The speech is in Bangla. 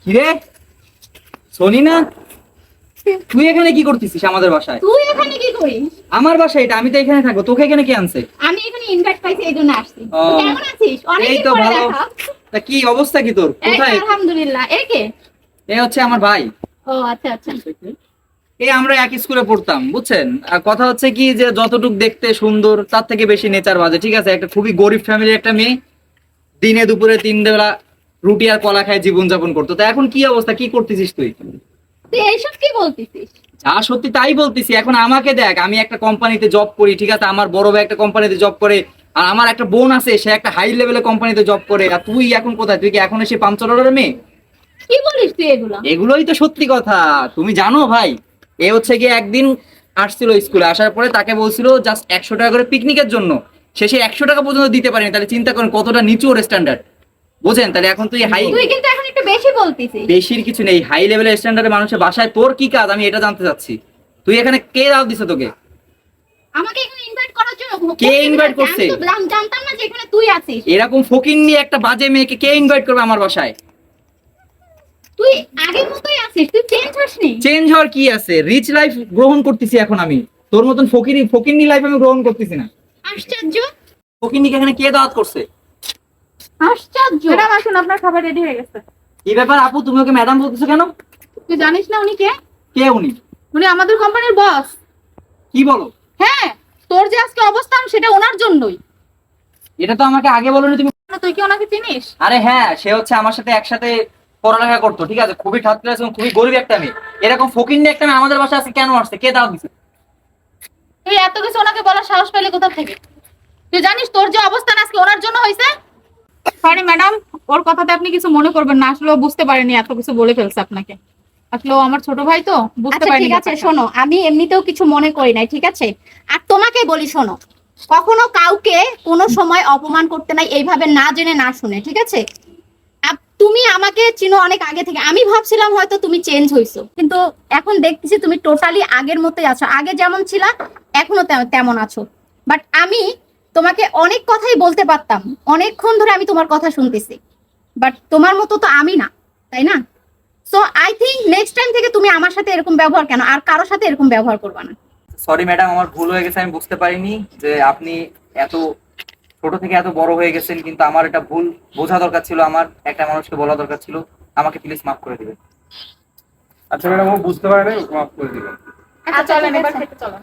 কিরে শোনি না, তুই এখানে কি করতেছিস আমাদের বাসায়? তুই এখানে কি করিস? আমার বাসায় এটা, আমি তো এখানে থাকবো, তোকে এখানে কে আনছে? আমি এখানে ইনভাইট পাইছি এই জন্য আসছি। ও, কেমন আছিস? এই অনেকদিন তো পরে ভালো। দেখা। তা কি অবস্থা কি তোর? এই তো কোথায়? আলহামদুলিল্লাহ। এ কে? এ হচ্ছে আমার ভাই। ও আচ্ছা আচ্ছা। এই আমরা একই স্কুলে পড়তাম, বুঝছেন? আর কথা হচ্ছে কি যে যতটুক দেখতে সুন্দর তার থেকে বেশি নেচার বাজে, ঠিক আছে? একটা খুবই গরিব ফ্যামিলির একটা মেয়ে, দিনে দুপুরে 3 বেলা রুটি আর কলা খায় জীবনযাপন করতো। তা এখন কি অবস্থা, কি করতেছিস তুই? তুই এইসব কি বলতিছিস? যা সত্যি তাই বলতেছি। এখন আমাকে দেখ, আমি একটা কোম্পানিতে জব করি, ঠিক আছে? আমার বড় ভাই একটা কোম্পানিতে জব করে, আর আমার একটা বোন আছে, সে একটা হাই লেভেলের কোম্পানিতে জব করে। আর তুই এখন কোথায়? তুই কি এখন এসে পাঞ্চলরের মেয়ে? কি বলিস তুই এগুলো? এগুলোই তো সত্যি কথা। তুমি জানো ভাই, এ হচ্ছে গিয়ে একদিন আসছিল স্কুলে, আসার পরে তাকে বলছিল জাস্ট 100 টাকা করে পিকনিকের জন্য, সে 100 টাকা পর্যন্ত দিতে পারেনি। তাহলে চিন্তা করেন কতটা নিচু ওর স্ট্যান্ডার্ড, বোঝেন? তাহলে এখন তুই হাই, তুই কিন্তু এখন একটু বেশি বলতিছিস। বেশির কিছু নেই, হাই লেভেলের স্ট্যান্ডার্ডের মানুষের বাসায় তোর কি কাজ আমি এটা জানতে চাচ্ছি। তুই এখানে কে দাও দিছে তোকে? আমাকে এখানে ইনভাইট করার জন্য কে invite করছে? আমি তো জানতাম না যে এখানে তুই আছিস। এরকম ফকিন্নি একটা বাজে মেয়েকে কে ইনভাইট করবে আমার বাসায়? তুই আগের মতোই আছিস, তুই চেঞ্জ হসনি। চেঞ্জ হওয়ার কি আছে? রিচ লাইফ গ্রহণ করতেছি এখন আমি, তোর মতন ফকিন্নি লাইফ আমি গ্রহণ করতেছি না। আশ্চর্য ফকিন্নিকে এখানে কে দাওয়াত করছে? আশ্চর্য। ম্যাডাম আসুন, আপনার খাবার রেডি হয়ে গেছে। এই ব্যাপার আপু, তুমি ওকে ম্যাডাম বলতেছো কেন? তুই জানিস না উনি কে? কে উনি? উনি আমাদের কোম্পানির বস। কি বলো? হ্যাঁ, তোর যে আজকে অবস্থান সেটা ওনার জন্যই। এটা তো আমাকে আগে বলোনি তুমি। তুই কি ওনাকে চিনিস? আরে হ্যাঁ, সে হচ্ছে আমার সাথে একসাথে পড়ালেখা করতো, ঠিক আছে? খুবই থার্ড ক্লাস এবং খুবই গরিব একটা মেয়ে। এরকম ফকিন্নি একটা মেয়ে আমাদের বাসায় আছে, কেন আসছে? কে দাওয়াত দিছে? তুই এত কিছু ওনাকে বলার সাহস পেলে কোথা থেকে? তুই জানিস তোর যে অবস্থান আজকে ওনার জন্য হয়েছে? সরি ম্যাডাম, ওর কথাতে আপনি কিছু মনে করবেন না। আসলে ও বুঝতে পারেনি এত কিছু বলে ফেলছে আপনাকে। আসলে ও আমার ছোট ভাই তো বুঝতে আচ্ছা পারেনি। ঠিক আছে, শোনো, আমি এমনিতেও কিছু মনে করি নাই, ঠিক আছে? আর তোমাকে বলি, শোনো, কখনো কাউকে কোনো সময় অপমান করতে নাই এইভাবে না জেনে না শুনে, ঠিক আছে? তুমি আমাকে চিনো অনেক আগে থেকে, আমি ভাবছিলাম হয়তো তুমি চেঞ্জ হইছো, কিন্তু এখন দেখতেছি তুমি টোটালি আগের মতোই আছো। আগে যেমন ছিলা এখনো তেমন আছো। বাট আমি তোমাকে অনেক কথাই বলতে পারতাম, অনেকক্ষণ ধরে আমি তোমার কথা শুনতেছি, বাট তোমার মতো তো আমি না, তাই না? So I think next time থেকে তুমি আমার সাথে এরকম ব্যবহার কেন, আর কারোর সাথে এরকম ব্যবহার করবা না। সরি ম্যাডাম, আমার ভুল হয়ে গেছে, আমি বুঝতে পারিনি যে আপনি এত ছোট থেকে এত বড় হয়ে গেছেন। কিন্তু আমার এটা ভুল বোঝা দরকার ছিল, আমার একটা মানুষকে বলা দরকার ছিল। আমাকে প্লিজ মাফ করে দিবেন। আচ্ছা ম্যাডাম, ও বুঝতে পারে না, ওকে মাফ করে দিবেন। আচ্ছা চলেন এবার খেতে চলেন।